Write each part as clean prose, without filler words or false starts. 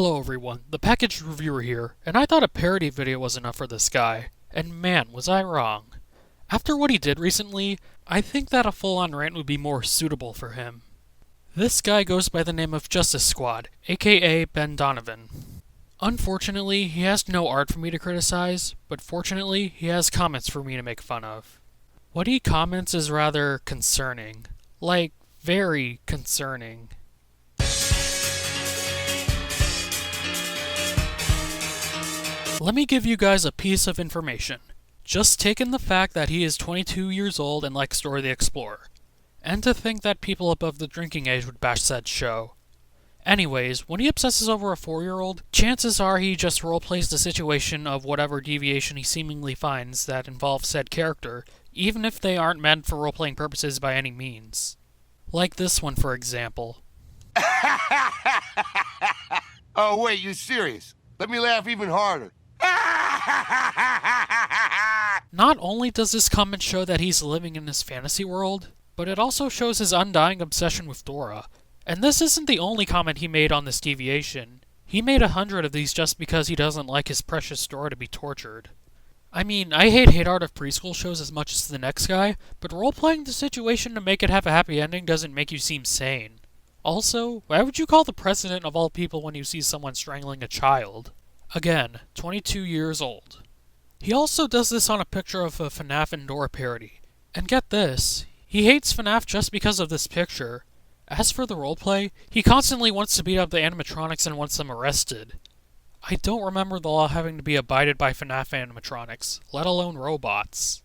Hello everyone, the Packaged Reviewer here, and I thought a parody video was enough for this guy. And man, was I wrong. After what he did recently, I think that a full-on rant would be more suitable for him. This guy goes by the name of Justice Squad, aka Ben Donovan. Unfortunately, he has no art for me to criticize, but fortunately, he has comments for me to make fun of. What he comments is rather concerning. Like, very concerning. Let me give you guys a piece of information. Just take in the fact that he is 22 years old and likes Dora the Explorer. And to think that people above the drinking age would bash said show. Anyways, when he obsesses over a 4-year-old, chances are he just roleplays the situation of whatever deviation he seemingly finds that involves said character, even if they aren't meant for roleplaying purposes by any means. Like this one, for example. Oh wait, you serious? Let me laugh even harder. Not only does this comment show that he's living in his fantasy world, but it also shows his undying obsession with Dora. And this isn't the only comment he made on this deviation. He made 100 of these just because he doesn't like his precious Dora to be tortured. I mean, I hate art of preschool shows as much as the next guy, but roleplaying the situation to make it have a happy ending doesn't make you seem sane. Also, why would you call the president of all people when you see someone strangling a child? Again, 22 years old. He also does this on a picture of a FNAF and Dora parody. And get this, he hates FNAF just because of this picture. As for the roleplay, he constantly wants to beat up the animatronics and wants them arrested. I don't remember the law having to be abided by FNAF animatronics, let alone robots.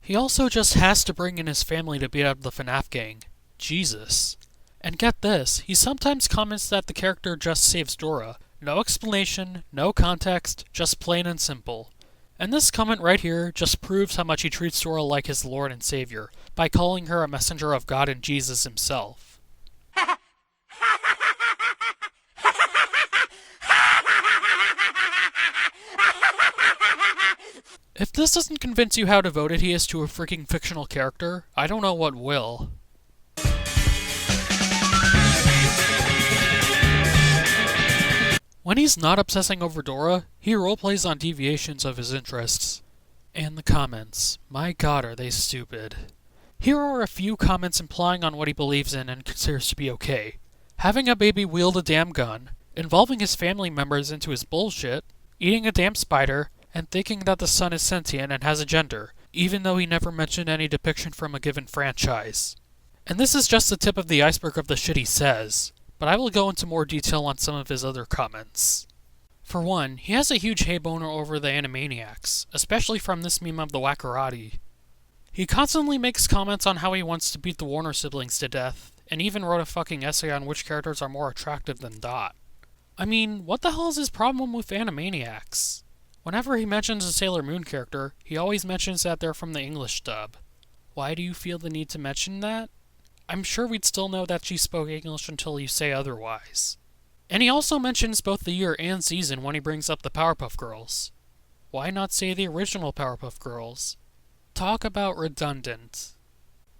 He also just has to bring in his family to beat up the FNAF gang. Jesus. And get this, he sometimes comments that the character just saves Dora. No explanation, no context, just plain and simple. And this comment right here just proves how much he treats Dora like his Lord and Savior, by calling her a messenger of God and Jesus himself. If this doesn't convince you how devoted he is to a freaking fictional character, I don't know what will. When he's not obsessing over Dora, he roleplays on deviations of his interests. And the comments. My god, are they stupid. Here are a few comments implying on what he believes in and considers to be okay. Having a baby wield a damn gun, involving his family members into his bullshit, eating a damn spider, and thinking that the sun is sentient and has a gender, even though he never mentioned any depiction from a given franchise. And this is just the tip of the iceberg of the shit he says, but I will go into more detail on some of his other comments. For one, he has a huge hey boner over the Animaniacs, especially from this meme of the Wackarati. He constantly makes comments on how he wants to beat the Warner siblings to death, and even wrote a fucking essay on which characters are more attractive than Dot. I mean, what the hell is his problem with Animaniacs? Whenever he mentions a Sailor Moon character, he always mentions that they're from the English dub. Why do you feel the need to mention that? I'm sure we'd still know that she spoke English until you say otherwise. And he also mentions both the year and season when he brings up the Powerpuff Girls. Why not say the original Powerpuff Girls? Talk about redundant.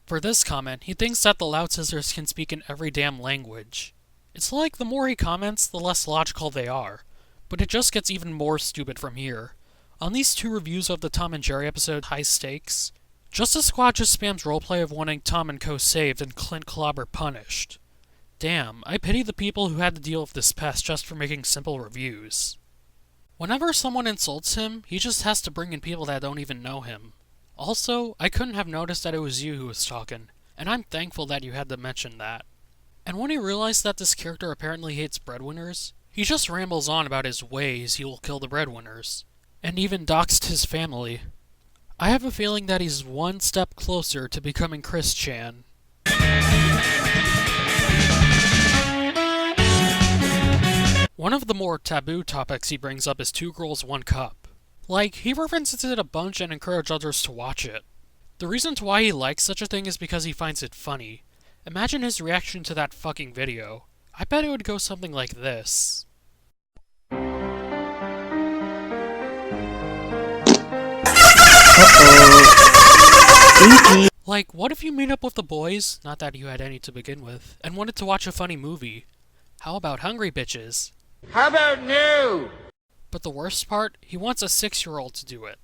For this comment, he thinks that the Loud Scissors can speak in every damn language. It's like the more he comments, the less logical they are. But it just gets even more stupid from here. On these 2 reviews of the Tom and Jerry episode High Stakes, Justice Squad just spams roleplay of wanting Tom and Co saved and Clint Clobber punished. Damn, I pity the people who had to deal with this pest just for making simple reviews. Whenever someone insults him, he just has to bring in people that don't even know him. Also, I couldn't have noticed that it was you who was talking, and I'm thankful that you had to mention that. And when he realized that this character apparently hates breadwinners, he just rambles on about his ways he will kill the breadwinners, and even doxed his family. I have a feeling that he's one step closer to becoming Chris Chan. One of the more taboo topics he brings up is 2 Girls, 1 Cup. Like, he references it a bunch and encourages others to watch it. The reason why he likes such a thing is because he finds it funny. Imagine his reaction to that fucking video. I bet it would go something like this. Like, what if you meet up with the boys, not that you had any to begin with, and wanted to watch a funny movie? How about Hungry Bitches? How about no? But the worst part, he wants a 6-year-old to do it.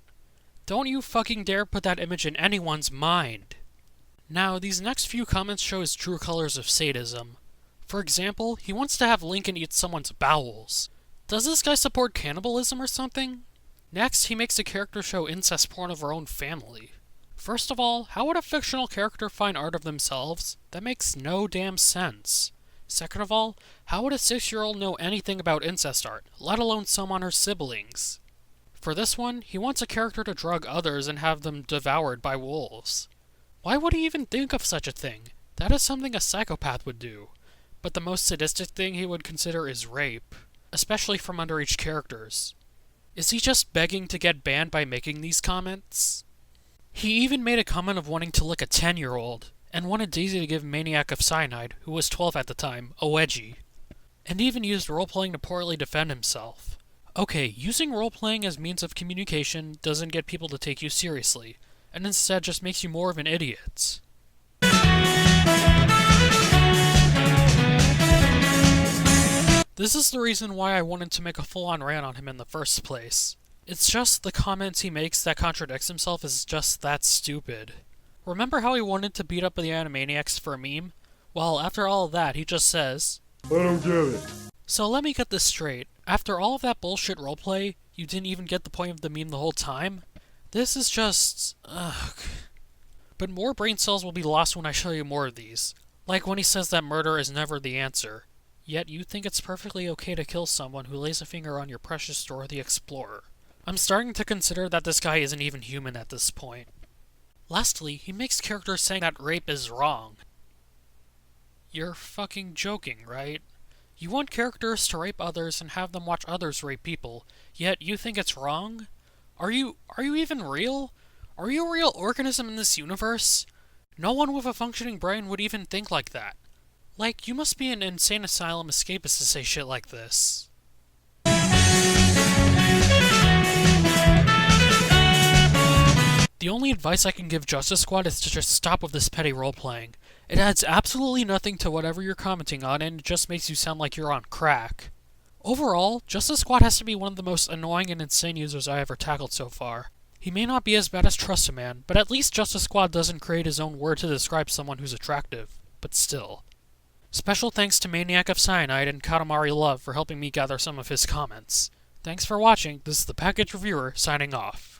Don't you fucking dare put that image in anyone's mind. Now, these next few comments show his true colors of sadism. For example, he wants to have Lincoln eat someone's bowels. Does this guy support cannibalism or something? Next, he makes a character show incest porn of her own family. First of all, how would a fictional character find art of themselves? That makes no damn sense. Second of all, how would a 6-year-old know anything about incest art, let alone some on her siblings? For this one, he wants a character to drug others and have them devoured by wolves. Why would he even think of such a thing? That is something a psychopath would do. But the most sadistic thing he would consider is rape, especially from underage characters. Is he just begging to get banned by making these comments? He even made a comment of wanting to lick a 10-year-old, and wanted Daisy to give Maniac of Cyanide, who was 12 at the time, a wedgie. And even used role-playing to poorly defend himself. Okay, using role-playing as means of communication doesn't get people to take you seriously, and instead just makes you more of an idiot. This is the reason why I wanted to make a full-on rant on him in the first place. It's just the comments he makes that contradicts himself is just that stupid. Remember how he wanted to beat up the Animaniacs for a meme? Well, after all of that, he just says, I don't get it. So let me get this straight. After all of that bullshit roleplay, you didn't even get the point of the meme the whole time? This is just... ugh. But more brain cells will be lost when I show you more of these. Like when he says that murder is never the answer. Yet you think it's perfectly okay to kill someone who lays a finger on your precious Dora the Explorer. I'm starting to consider that this guy isn't even human at this point. Lastly, he makes characters saying that rape is wrong. You're fucking joking, right? You want characters to rape others and have them watch others rape people, yet you think it's wrong? Are you even real? Are you a real organism in this universe? No one with a functioning brain would even think like that. Like, you must be an insane asylum escapist to say shit like this. The only advice I can give Justice Squad is to just stop with this petty role-playing. It adds absolutely nothing to whatever you're commenting on, and it just makes you sound like you're on crack. Overall, Justice Squad has to be one of the most annoying and insane users I ever tackled so far. He may not be as bad as Trust-A-Man, but at least Justice Squad doesn't create his own word to describe someone who's attractive. But still. Special thanks to Maniac of Cyanide and Katamari Love for helping me gather some of his comments. Thanks for watching, this is the Package Reviewer signing off.